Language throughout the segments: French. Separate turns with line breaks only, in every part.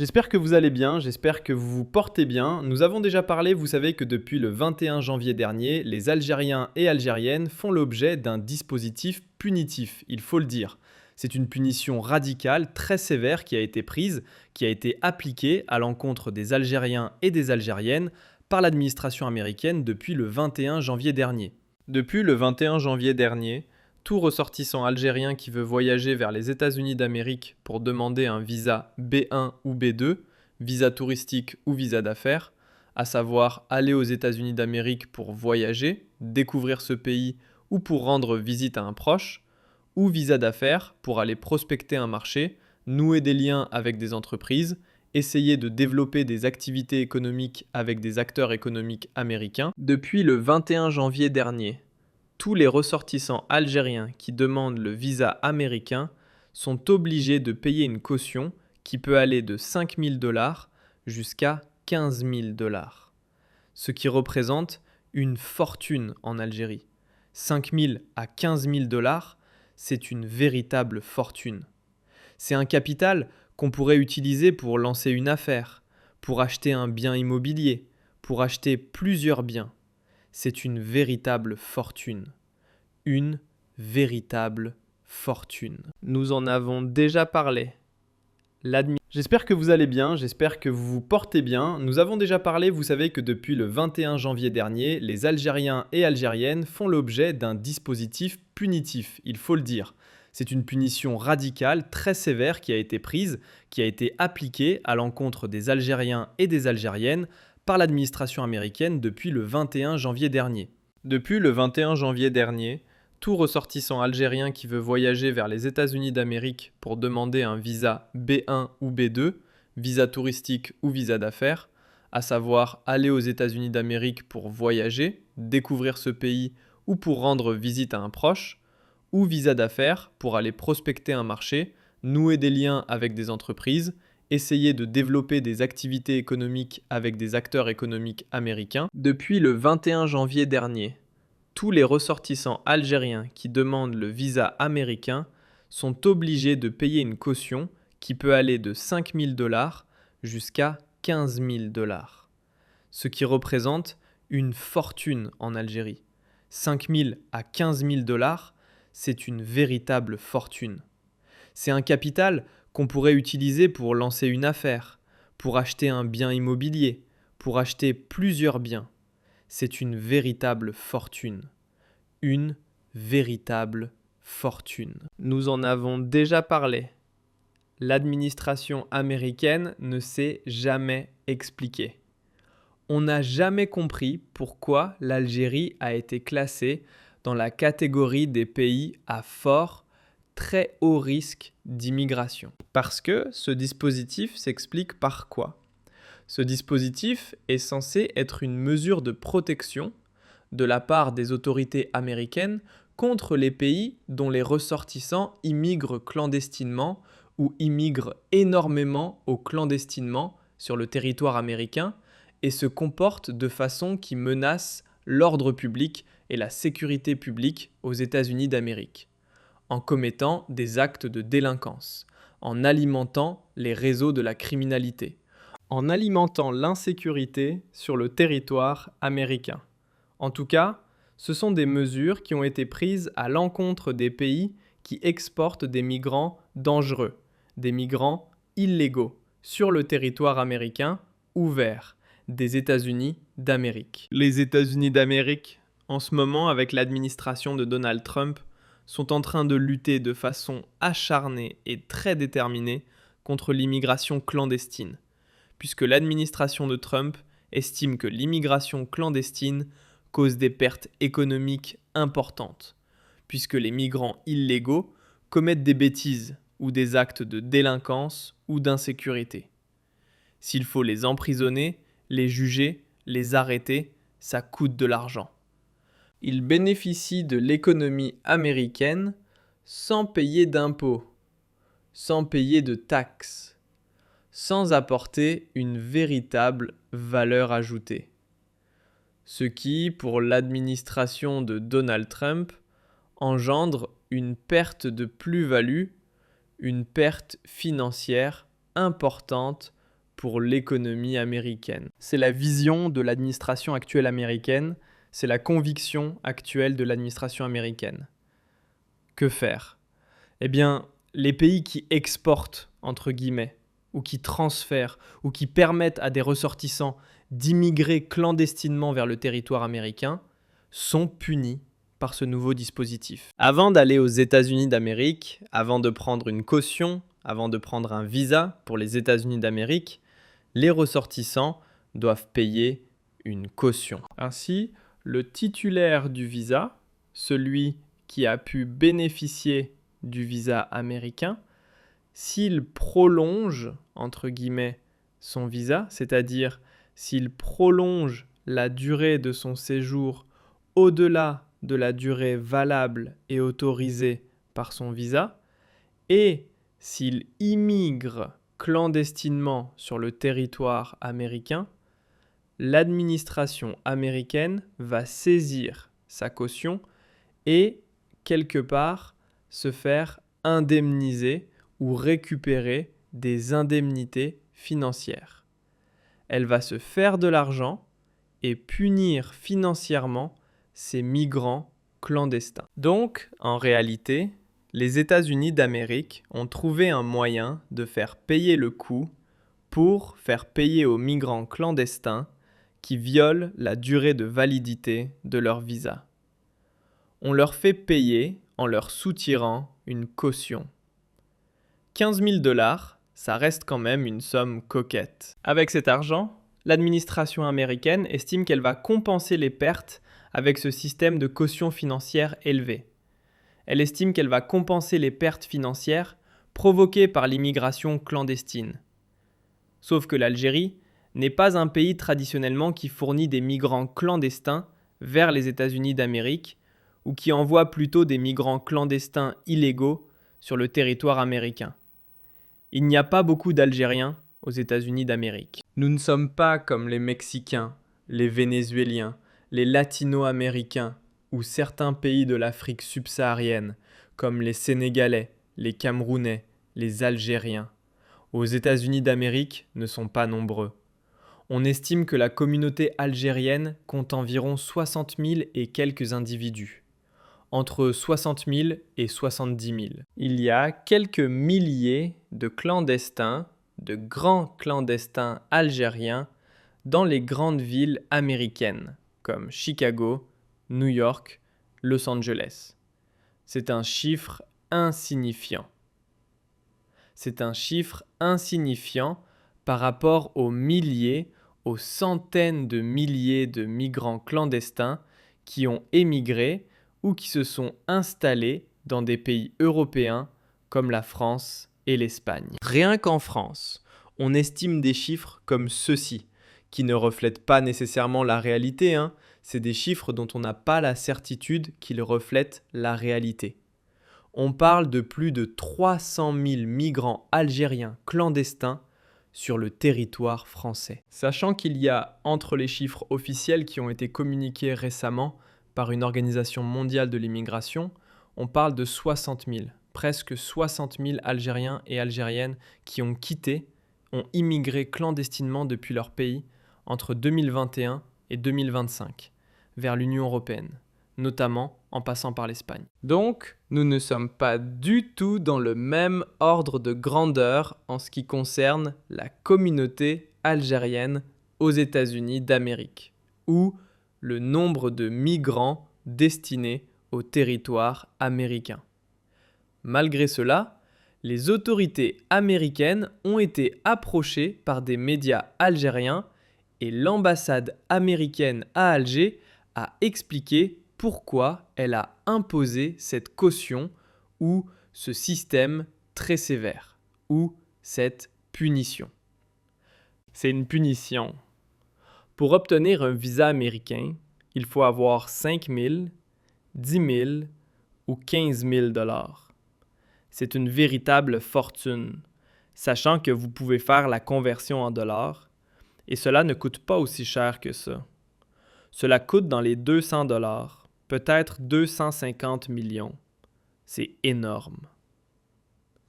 J'espère que vous allez bien, j'espère que vous vous portez bien. Nous avons déjà parlé, vous savez que depuis le 21 janvier dernier, les Algériens et Algériennes font l'objet d'un dispositif punitif, il faut le dire. C'est une punition radicale, très sévère qui a été prise, qui a été appliquée à l'encontre des Algériens et des Algériennes par l'administration américaine depuis le 21 janvier dernier. Depuis le 21 janvier dernier, tout ressortissant algérien qui veut voyager vers les États-Unis d'Amérique pour demander un visa B1 ou B2, visa touristique ou visa d'affaires, à savoir aller aux États-Unis d'Amérique pour voyager, découvrir ce pays ou pour rendre visite à un proche, ou visa d'affaires pour aller prospecter un marché, nouer des liens avec des entreprises, essayer de développer des activités économiques avec des acteurs économiques américains. Depuis le 21 janvier dernier, tous les ressortissants algériens qui demandent le visa américain sont obligés de payer une caution qui peut aller de 5 000 $ jusqu'à 15 000 $, ce qui représente une fortune en Algérie. 5 000 à 15 000 $, c'est une véritable fortune. C'est un capital qu'on pourrait utiliser pour lancer une affaire, pour acheter un bien immobilier, pour acheter plusieurs biens. C'est une véritable fortune. Une véritable fortune. Nous en avons déjà parlé. J'espère que vous allez bien, j'espère que vous vous portez bien. Nous avons déjà parlé, vous savez que depuis le 21 janvier dernier, les Algériens et Algériennes font l'objet d'un dispositif punitif, il faut le dire. C'est une punition radicale, très sévère qui a été prise, qui a été appliquée à l'encontre des Algériens et des Algériennes par l'administration américaine depuis le 21 janvier dernier. Depuis le 21 janvier dernier, tout ressortissant algérien qui veut voyager vers les États-Unis d'Amérique pour demander un visa B1 ou B2, visa touristique ou visa d'affaires, à savoir aller aux États-Unis d'Amérique pour voyager, découvrir ce pays ou pour rendre visite à un proche, ou visa d'affaires pour aller prospecter un marché, nouer des liens avec des entreprises, essayer de développer des activités économiques avec des acteurs économiques américains. Depuis le 21 janvier dernier, tous les ressortissants algériens qui demandent le visa américain sont obligés de payer une caution qui peut aller de 5 000 $ jusqu'à 15 000 $, ce qui représente une fortune en Algérie. 5 000 à 15 000 $, c'est une véritable fortune. C'est un capital qu'on pourrait utiliser pour lancer une affaire, pour acheter un bien immobilier, pour acheter plusieurs biens. C'est une véritable fortune. Une véritable fortune. Nous en avons déjà parlé. L'administration américaine ne s'est jamais expliquée. On n'a jamais compris pourquoi l'Algérie a été classée dans la catégorie des pays à fort, très haut risque d'immigration. Parce que ce dispositif s'explique par quoi ? Ce dispositif est censé être une mesure de protection de la part des autorités américaines contre les pays dont les ressortissants immigrent clandestinement ou immigrent énormément au clandestinement sur le territoire américain et se comportent de façon qui menace l'ordre public et la sécurité publique aux États-Unis d'Amérique, en commettant des actes de délinquance, en alimentant les réseaux de la criminalité, en alimentant l'insécurité sur le territoire américain. En tout cas, ce sont des mesures qui ont été prises à l'encontre des pays qui exportent des migrants dangereux, des migrants illégaux, sur le territoire américain ouvert, des États-Unis d'Amérique. Les États-Unis d'Amérique, en ce moment avec l'administration de Donald Trump, sont en train de lutter de façon acharnée et très déterminée contre l'immigration clandestine, puisque l'administration de Trump estime que l'immigration clandestine cause des pertes économiques importantes, puisque les migrants illégaux commettent des bêtises ou des actes de délinquance ou d'insécurité. S'il faut les emprisonner, les juger, les arrêter, ça coûte de l'argent. Ils bénéficient de l'économie américaine sans payer d'impôts, sans payer de taxes, sans apporter une véritable valeur ajoutée. Ce qui, pour l'administration de Donald Trump, engendre une perte de plus-value, une perte financière importante pour l'économie américaine. C'est la vision de l'administration actuelle américaine, c'est la conviction actuelle de l'administration américaine. Que faire ? Eh bien, les pays qui exportent, entre guillemets, ou qui transfèrent, ou qui permettent à des ressortissants d'immigrer clandestinement vers le territoire américain, sont punis par ce nouveau dispositif. Avant d'aller aux États-Unis d'Amérique, avant de prendre une caution, avant de prendre un visa pour les États-Unis d'Amérique, les ressortissants doivent payer une caution. Ainsi, le titulaire du visa, celui qui a pu bénéficier du visa américain, s'il prolonge, entre guillemets, son visa, c'est-à-dire s'il prolonge la durée de son séjour au-delà de la durée valable et autorisée par son visa, et s'il immigre clandestinement sur le territoire américain, l'administration américaine va saisir sa caution et, quelque part, se faire indemniser ou récupérer des indemnités financières. Elle va se faire de l'argent et punir financièrement ces migrants clandestins. Donc, en réalité, les États-Unis d'Amérique ont trouvé un moyen de faire payer le coût pour faire payer aux migrants clandestins qui violent la durée de validité de leur visa. On leur fait payer en leur soutirant une caution. 15 000 $, ça reste quand même une somme coquette. Avec cet argent, l'administration américaine estime qu'elle va compenser les pertes avec ce système de caution financière élevée. Elle estime qu'elle va compenser les pertes financières provoquées par l'immigration clandestine. Sauf que l'Algérie n'est pas un pays traditionnellement qui fournit des migrants clandestins vers les États-Unis d'Amérique ou qui envoie plutôt des migrants clandestins illégaux sur le territoire américain. Il n'y a pas beaucoup d'Algériens aux États-Unis d'Amérique. Nous ne sommes pas comme les Mexicains, les Vénézuéliens, les Latino-Américains ou certains pays de l'Afrique subsaharienne, comme les Sénégalais, les Camerounais, les Algériens. Aux États-Unis d'Amérique ne sont pas nombreux. On estime que la communauté algérienne compte environ 60 000 et quelques individus, entre 60 000 et 70 000. Il y a quelques milliers de clandestins, de grands clandestins algériens dans les grandes villes américaines, comme Chicago, New York, Los Angeles. C'est un chiffre insignifiant. C'est un chiffre insignifiant par rapport aux milliers, aux centaines de milliers de migrants clandestins qui ont émigré ou qui se sont installés dans des pays européens comme la France et l'Espagne. Rien qu'en France, on estime des chiffres comme ceux-ci, qui ne reflètent pas nécessairement la réalité, c'est des chiffres dont on n'a pas la certitude qu'ils reflètent la réalité. On parle de plus de 300 000 migrants algériens clandestins sur le territoire français. Sachant qu'il y a, entre les chiffres officiels qui ont été communiqués récemment par une organisation mondiale de l'immigration, on parle de 60 000, presque 60 000 Algériens et Algériennes qui ont quitté, ont immigré clandestinement depuis leur pays entre 2021 et 2025 vers l'Union européenne, notamment en passant par l'Espagne. Donc, nous ne sommes pas du tout dans le même ordre de grandeur en ce qui concerne la communauté algérienne aux États-Unis d'Amérique, ou le nombre de migrants destinés au territoire américain. Malgré cela, les autorités américaines ont été approchées par des médias algériens et l'ambassade américaine à Alger a expliqué pourquoi elle a imposé cette caution ou ce système très sévère ou cette punition. C'est une punition. Pour obtenir un visa américain, il faut avoir 5 000, 10 000 ou 15 000 $. C'est une véritable fortune, sachant que vous pouvez faire la conversion en dollars, et cela ne coûte pas aussi cher que ça. Cela coûte dans les 200 $, peut-être 250 millions. C'est énorme.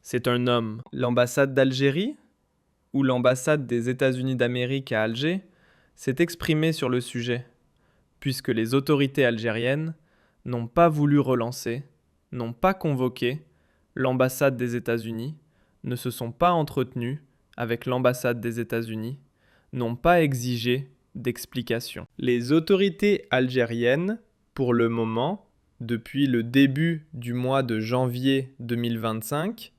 C'est un homme. L'ambassade d'Algérie? où l'ambassade des États-Unis d'Amérique à Alger s'est exprimée sur le sujet, puisque les autorités algériennes n'ont pas voulu relancer, n'ont pas convoqué l'ambassade des États-Unis, ne se sont pas entretenues avec l'ambassade des États-Unis, n'ont pas exigé d'explications. Les autorités algériennes, pour le moment, depuis le début du mois de janvier 2025,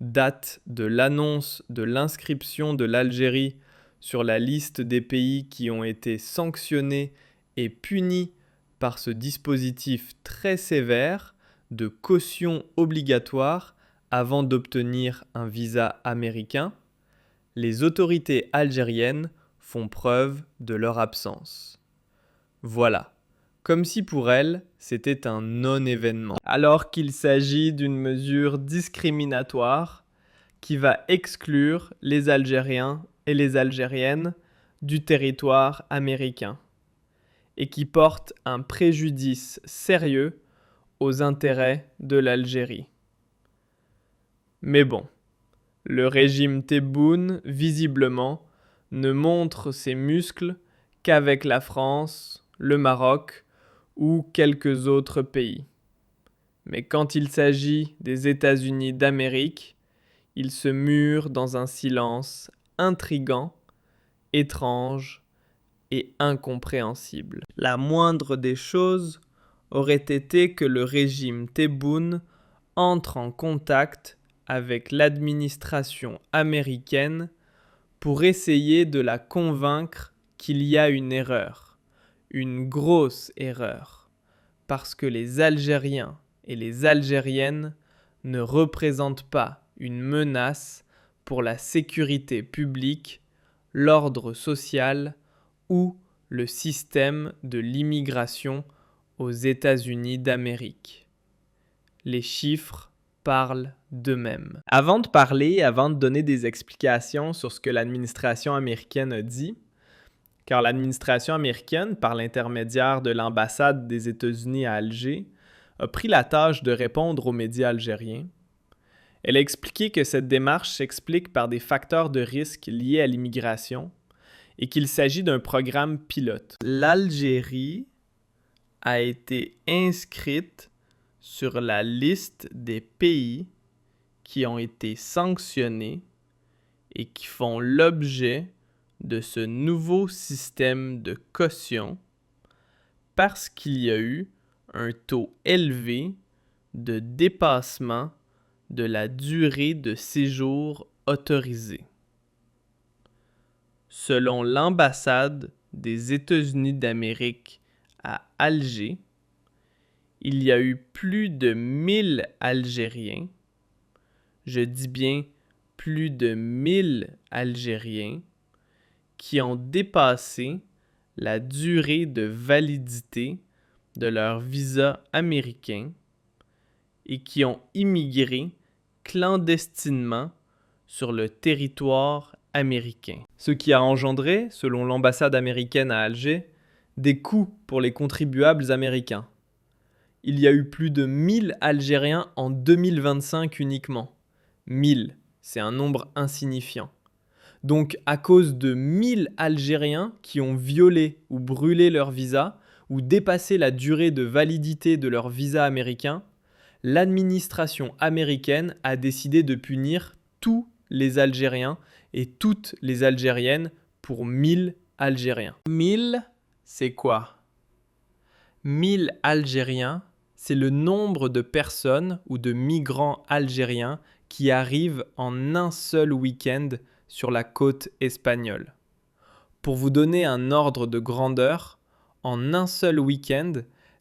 date de l'annonce de l'inscription de l'Algérie sur la liste des pays qui ont été sanctionnés et punis par ce dispositif très sévère de caution obligatoire avant d'obtenir un visa américain, les autorités algériennes font preuve de leur absence. Voilà, comme si pour elles, c'était un non-événement. Alors qu'il s'agit d'une mesure discriminatoire qui va exclure les Algériens et les Algériennes du territoire américain et qui porte un préjudice sérieux aux intérêts de l'Algérie. Mais bon, le régime Tebboune, visiblement, ne montre ses muscles qu'avec la France, le Maroc ou quelques autres pays. Mais quand il s'agit des États-Unis d'Amérique, il se mure dans un silence intrigant, étrange et incompréhensible. La moindre des choses aurait été que le régime Tebboune entre en contact avec l'administration américaine pour essayer de la convaincre qu'il y a une erreur, une grosse erreur, parce que les Algériens et les Algériennes ne représentent pas une menace pour la sécurité publique, l'ordre social ou le système de l'immigration aux États-Unis d'Amérique. Les chiffres parlent d'eux-mêmes. Avant de donner des explications sur ce que l'administration américaine a dit, car l'administration américaine, par l'intermédiaire de l'ambassade des États-Unis à Alger, a pris la tâche de répondre aux médias algériens. Elle a expliqué que cette démarche s'explique par des facteurs de risque liés à l'immigration et qu'il s'agit d'un programme pilote. L'Algérie a été inscrite sur la liste des pays qui ont été sanctionnés et qui font l'objet de ce nouveau système de caution parce qu'il y a eu un taux élevé de dépassement de la durée de séjour autorisée. Selon l'ambassade des États-Unis d'Amérique à Alger, il y a eu plus de 1000 Algériens, je dis bien plus de 1000 Algériens, qui ont dépassé la durée de validité de leur visa américain et qui ont immigré clandestinement sur le territoire américain. Ce qui a engendré, selon l'ambassade américaine à Alger, des coûts pour les contribuables américains. Il y a eu plus de 1000 Algériens en 2025 uniquement. 1000, c'est un nombre insignifiant. Donc, à cause de 1000 Algériens qui ont violé ou brûlé leur visa ou dépassé la durée de validité de leur visa américain, l'administration américaine a décidé de punir tous les Algériens et toutes les Algériennes pour 1000 Algériens. 1000, c'est quoi? 1000 Algériens, c'est le nombre de personnes ou de migrants algériens qui arrivent en un seul week-end sur la côte espagnole. Pour vous donner un ordre de grandeur, en un seul week-end,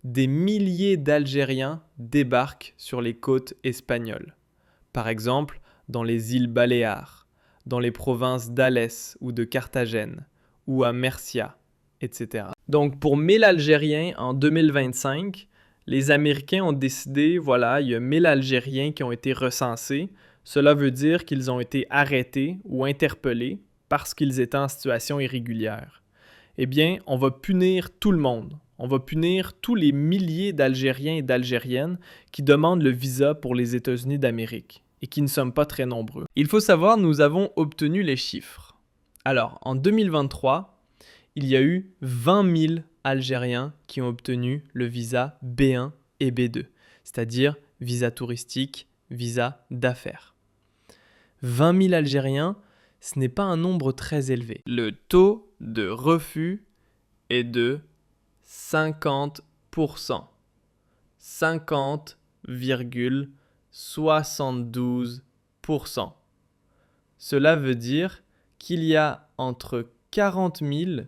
des milliers d'Algériens débarquent sur les côtes espagnoles. Par exemple, dans les îles Baléares, dans les provinces d'Alès ou de Carthagène, ou à Murcia, etc. Donc pour 1000 Algériens en 2025, les Américains ont décidé, voilà, il y a 1000 Algériens qui ont été recensés. Cela veut dire qu'ils ont été arrêtés ou interpellés parce qu'ils étaient en situation irrégulière. Eh bien, on va punir tout le monde. On va punir tous les milliers d'Algériens et d'Algériennes qui demandent le visa pour les États-Unis d'Amérique. et qui ne sommes pas très nombreux. Il faut savoir, nous avons obtenu les chiffres. Alors, en 2023, il y a eu 20 000 Algériens qui ont obtenu le visa B1 et B2, c'est-à-dire visa touristique, visa d'affaires. 20 000 Algériens, ce n'est pas un nombre très élevé. Le taux de refus est de 50%. 50,72%. Cela veut dire qu'il y a entre 40 000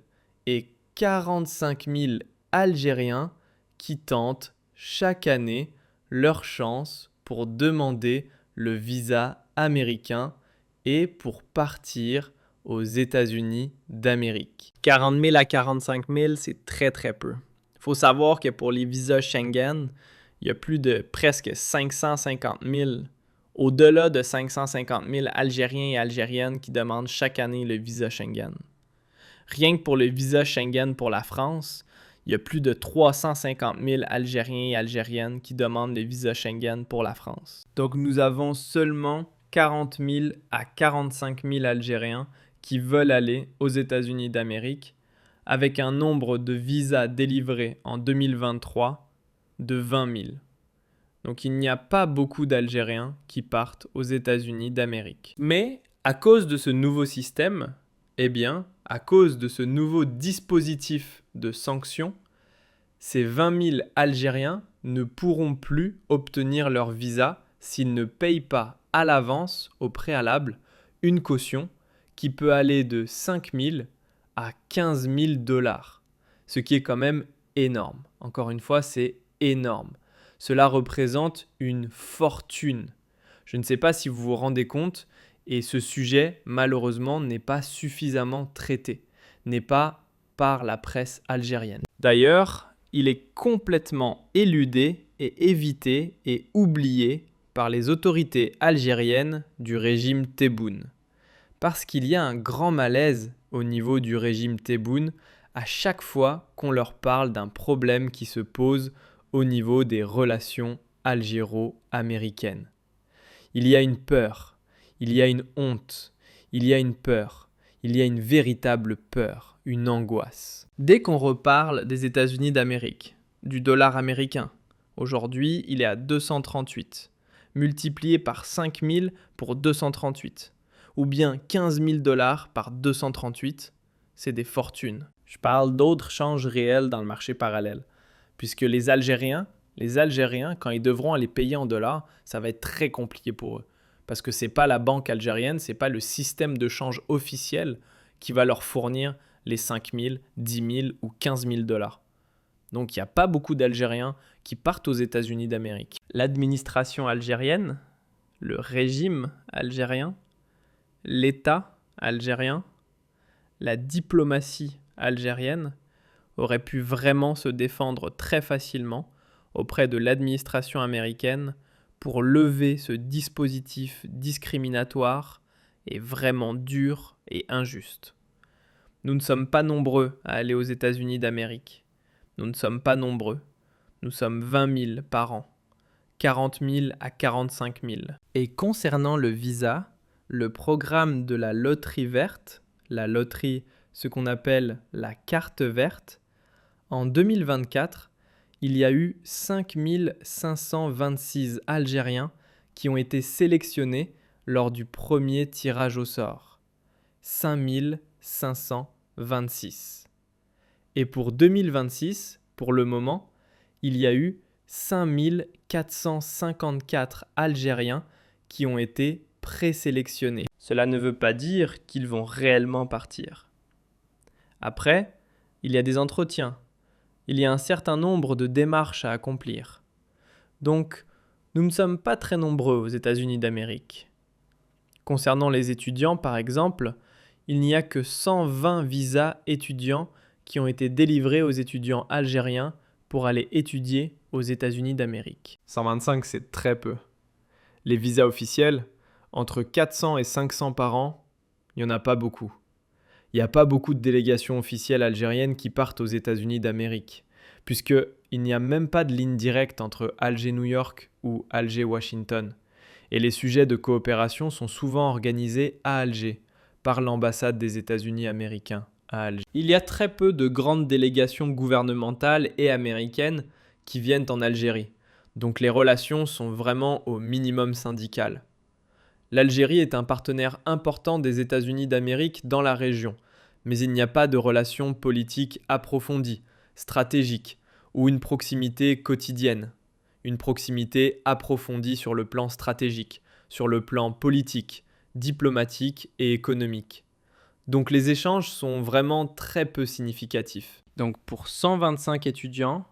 et 45 000 Algériens qui tentent chaque année leur chance pour demander le visa américain et pour partir aux États-Unis d'Amérique. 40 000 à 45 000, c'est très très peu. Il faut savoir que pour les visas Schengen, il y a plus de presque 550 000, au-delà de 550 000 Algériens et Algériennes qui demandent chaque année le visa Schengen. Rien que pour le visa Schengen pour la France, il y a plus de 350 000 Algériens et Algériennes qui demandent le visa Schengen pour la France. Donc nous avons seulement 40 000 à 45 000 Algériens qui veulent aller aux États-Unis d'Amérique, avec un nombre de visas délivrés en 2023 de 20 000. Donc il n'y a pas beaucoup d'Algériens qui partent aux États-Unis d'Amérique. Mais à cause de ce nouveau système, à cause de ce nouveau dispositif de sanctions, ces 20 000 Algériens ne pourront plus obtenir leur visa s'ils ne payent pas à l'avance, au préalable, une caution qui peut aller de 5 000 à 15 000 $, ce qui est quand même énorme. Encore une fois, c'est énorme. Cela représente une fortune. Je ne sais pas si vous vous rendez compte, et ce sujet, malheureusement, n'est pas suffisamment traité, n'est pas par la presse algérienne. D'ailleurs, il est complètement éludé et évité et oublié par les autorités algériennes du régime Tebboune. Parce qu'il y a un grand malaise au niveau du régime Tebboune à chaque fois qu'on leur parle d'un problème qui se pose au niveau des relations algéro-américaines. Il y a une peur, il y a une honte, il y a une peur, il y a une véritable peur, une angoisse. Dès qu'on reparle des États-Unis d'Amérique, du dollar américain, aujourd'hui il est à 238, multiplié par 5 000 pour 238, ou bien 15 000 $ par 238, c'est des fortunes. Je parle d'autres changes réels dans le marché parallèle, puisque les Algériens, quand ils devront aller payer en dollars, ça va être très compliqué pour eux. Parce que ce n'est pas la banque algérienne, ce n'est pas le système de change officiel qui va leur fournir les 5 000, 10 000 ou 15 000 $. Donc il n'y a pas beaucoup d'Algériens qui partent aux États-Unis d'Amérique. L'administration algérienne, le régime algérien, l'État algérien, la diplomatie algérienne aurait pu vraiment se défendre très facilement auprès de l'administration américaine pour lever ce dispositif discriminatoire et vraiment dur et injuste. Nous ne sommes pas nombreux à aller aux États-Unis d'Amérique. Nous ne sommes pas nombreux. Nous sommes 20 000 par an, 40 000 à 45 000. Et concernant le visa, le programme de la loterie verte, la loterie, ce qu'on appelle la carte verte, en 2024, il y a eu 5 526 Algériens qui ont été sélectionnés lors du premier tirage au sort. 5 526. Et pour 2026, pour le moment, il y a eu 5 454 Algériens qui ont été présélectionnés. Cela ne veut pas dire qu'ils vont réellement partir. Après, il y a des entretiens. Il y a un certain nombre de démarches à accomplir. Donc, nous ne sommes pas très nombreux aux États-Unis d'Amérique. Concernant les étudiants, par exemple, il n'y a que 120 visas étudiants qui ont été délivrés aux étudiants algériens pour aller étudier aux États-Unis d'Amérique. 125, c'est très peu. Les visas officiels, entre 400 et 500 par an, il n'y en a pas beaucoup. Il n'y a pas beaucoup de délégations officielles algériennes qui partent aux États-Unis d'Amérique, puisqu'il n'y a même pas de ligne directe entre Alger-New York ou Alger-Washington. Et les sujets de coopération sont souvent organisés à Alger, par l'ambassade des États-Unis américains à Alger. Il y a très peu de grandes délégations gouvernementales et américaines qui viennent en Algérie, donc les relations sont vraiment au minimum syndical. L'Algérie est un partenaire important des États-Unis d'Amérique dans la région, mais il n'y a pas de relations politiques approfondies, stratégiques, ou une proximité quotidienne. Une proximité approfondie sur le plan stratégique, sur le plan politique, diplomatique et économique. Donc les échanges sont vraiment très peu significatifs. Donc pour 125 étudiants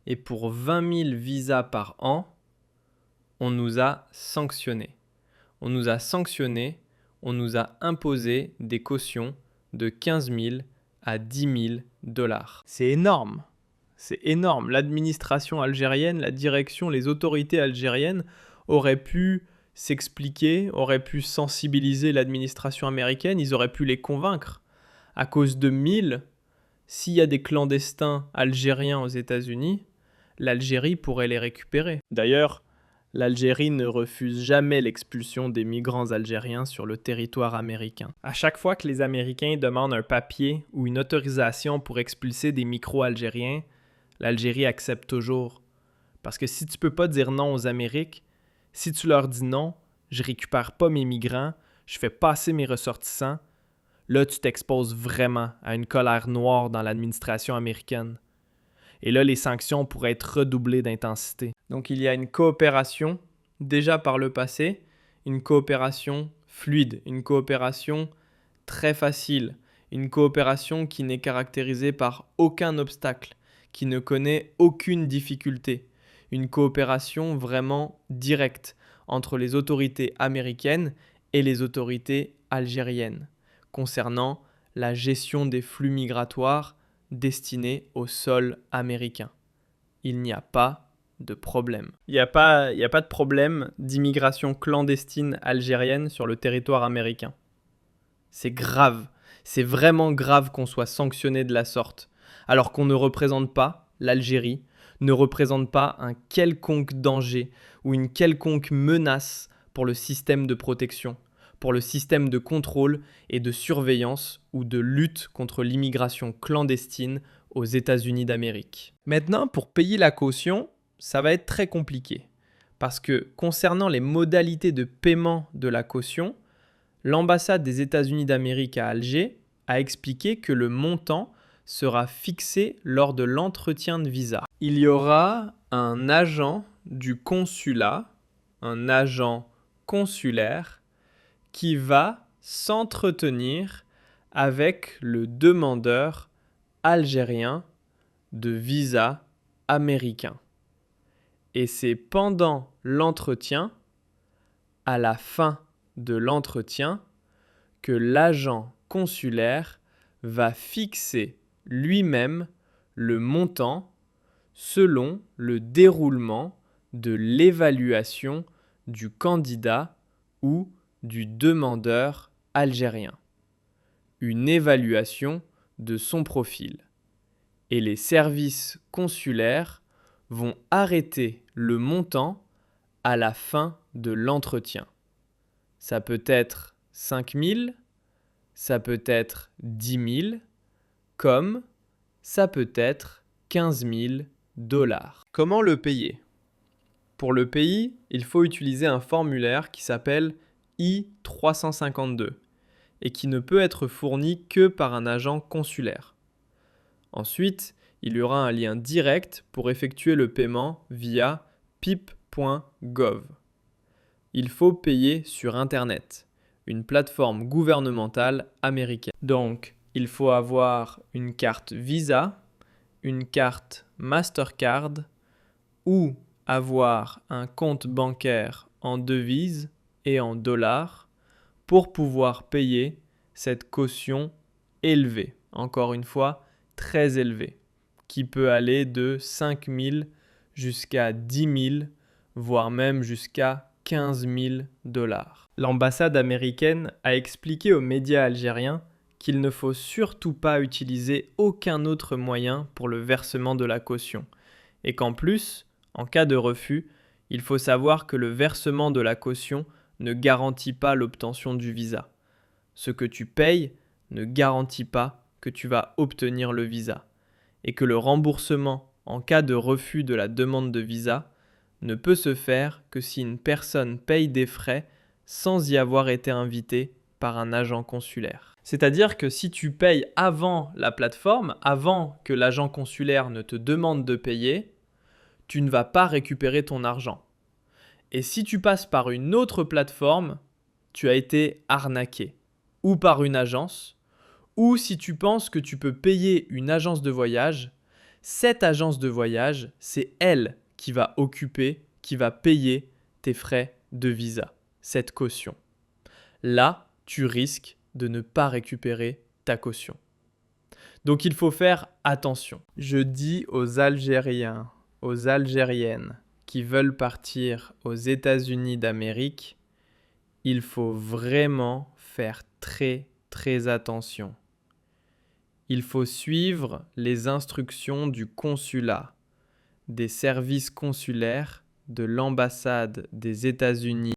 et pour 20 000 visas par an, on nous a sanctionnés. On nous a sanctionnés, on nous a imposé des cautions de 15 000 à 10 000 dollars. C'est énorme. C'est énorme. L'administration algérienne, la direction, les autorités algériennes auraient pu s'expliquer, auraient pu sensibiliser l'administration américaine, ils auraient pu les convaincre. À cause de 1000, s'il y a des clandestins algériens aux États-Unis, l'Algérie pourrait les récupérer. D'ailleurs, l'Algérie ne refuse jamais l'expulsion des migrants algériens sur le territoire américain. À chaque fois que les Américains demandent un papier ou une autorisation pour expulser des micro-algériens, l'Algérie accepte toujours. Parce que si tu peux pas dire non aux Amériques, si tu leur dis non, je récupère pas mes migrants, je fais passer mes ressortissants, là tu t'exposes vraiment à une colère noire dans l'administration américaine. Et là, les sanctions pourraient être redoublées d'intensité. Donc il y a une coopération, déjà par le passé, une coopération fluide, une coopération très facile, une coopération qui n'est caractérisée par aucun obstacle, qui ne connaît aucune difficulté, une coopération vraiment directe entre les autorités américaines et les autorités algériennes concernant la gestion des flux migratoires destinés au sol américain. Il n'y a pas de problème. Il n'y a pas de problème d'immigration clandestine algérienne sur le territoire américain. C'est grave. C'est vraiment grave qu'on soit sanctionné de la sorte, alors qu'on ne représente pas, l'Algérie, ne représente pas un quelconque danger ou une quelconque menace pour le système de protection, pour le système de contrôle et de surveillance ou de lutte contre l'immigration clandestine aux États-Unis d'Amérique. Maintenant, pour payer la caution, ça va être très compliqué, parce que concernant les modalités de paiement de la caution, l'ambassade des États-Unis d'Amérique à Alger a expliqué que le montant sera fixé lors de l'entretien de visa. Il y aura un agent du consulat, un agent consulaire, qui va s'entretenir avec le demandeur algérien de visa américain. Et c'est pendant l'entretien, à la fin de l'entretien, que l'agent consulaire va fixer lui-même le montant selon le déroulement de l'évaluation du candidat ou du demandeur algérien. Une évaluation de son profil. Et les services consulaires vont arrêter le montant à la fin de l'entretien. Ça peut être 5 000, ça peut être 10 000, comme ça peut être 15 000 dollars. Comment le payer ? Pour le pays, il faut utiliser un formulaire qui s'appelle I-352 et qui ne peut être fourni que par un agent consulaire. Ensuite, il y aura un lien direct pour effectuer le paiement via pip.gov. Il faut payer sur Internet, une plateforme gouvernementale américaine. Donc, il faut avoir une carte Visa, une carte Mastercard ou avoir un compte bancaire en devises et en dollars pour pouvoir payer cette caution élevée, encore une fois très élevée, qui peut aller de 5 000 jusqu'à 10 000, voire même jusqu'à 15 000 dollars. L'ambassade américaine a expliqué aux médias algériens qu'il ne faut surtout pas utiliser aucun autre moyen pour le versement de la caution et qu'en plus, en cas de refus, Il faut savoir que le versement de la caution ne garantit pas l'obtention du visa. Ce que tu payes ne garantit pas que tu vas obtenir le visa et que le remboursement en cas de refus de la demande de visa ne peut se faire que si une personne paye des frais sans y avoir été invitée par un agent consulaire. C'est-à-dire que si tu payes avant la plateforme, avant que l'agent consulaire ne te demande de payer, tu ne vas pas récupérer ton argent. Et si tu passes par une autre plateforme, tu as été arnaqué, ou par une agence, ou si tu penses que tu peux payer une agence de voyage, cette agence de voyage, c'est elle qui va payer tes frais de visa, cette caution. Là, tu risques de ne pas récupérer ta caution. Donc il faut faire attention. Je dis aux Algériens, aux Algériennes qui veulent partir aux États-Unis d'Amérique, il faut vraiment faire très très attention. Il faut suivre les instructions du consulat, des services consulaires, de l'ambassade des États-Unis